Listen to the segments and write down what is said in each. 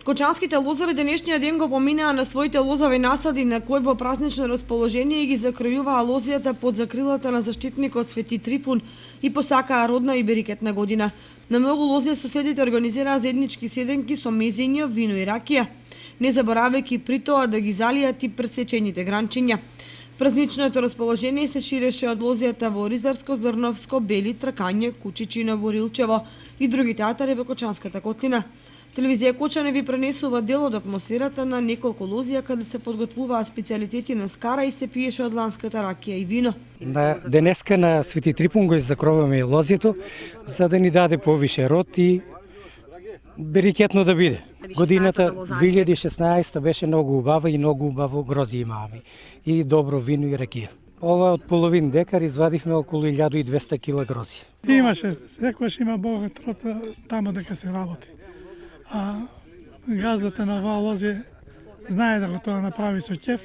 Кочанските лозари денешниот ден го поминаа на своите лозови насади на кои во празнично расположение ги закријуваа лозијата под закрилата на заштитникот Свети Трифун и посакаа родна и берикетна година. На многу лозија соседите организираа заеднички седенки со мезење, вино и ракија, не заборавајќи при тоа да ги залијат и пресечените гранчиња. Празничното расположение се ширеше од лозијата во Ризарско, Зрновско, Бели, Тракање, Кучичиново, Рилчево и други театари во Кочанската котлина. Телевизија Кочане ви пренесува дел од атмосферата на неколку лозија каде се подготвуваа специјалитети на скара и се пиеше од ланската ракија и вино. Денеска на Свети Трифун го закроваме лозјето за да ни даде повише род и берикетно да биде. Годината 2016 беше многу убава и многу убаво грози имаме и добро вино и ракија. Ова од половин декар извадивме околу 1200 кг грози. Имаше, секојаш има богат род тамо дека се работи. А газдата на оваа лозија знае да го тоа направи со ќеф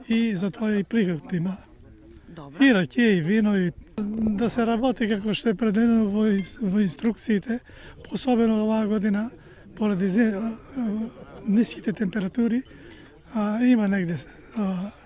и затоа и приход има. И ракија и вино и да се работи како што е предвидено во инструкциите, посебено оваа година поради ниските температури има негде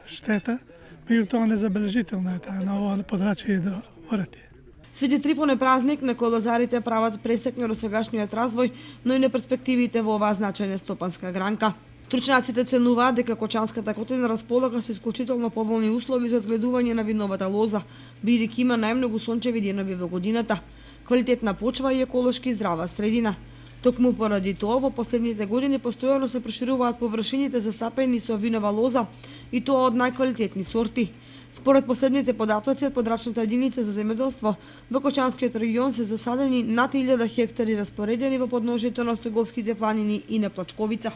штета, меѓутоа незабележителна е таа на оваа подрачје до Оратија. Свети Трифун е празник на кој лозарите прават пресек на досегашниот развој, но и на перспективите во оваа значајна стопанска гранка. Стручњаците оценуваат дека Кочанската котлина располага со исклучително поволни услови за одгледување на виновата лоза, бидејќи има најмногу сончеви денови во годината, квалитетна почва и еколошки здрава средина. Токму поради тоа, во последните години постојано се прошируваат површините застапени со винова лоза и тоа од најквалитетни сорти. Според последните податоци од подрачната единица за земјоделство, во Кочанскиот регион се засадени над 1000 хектари распоредени во подножјето на Стојговските планини и на Плачковица.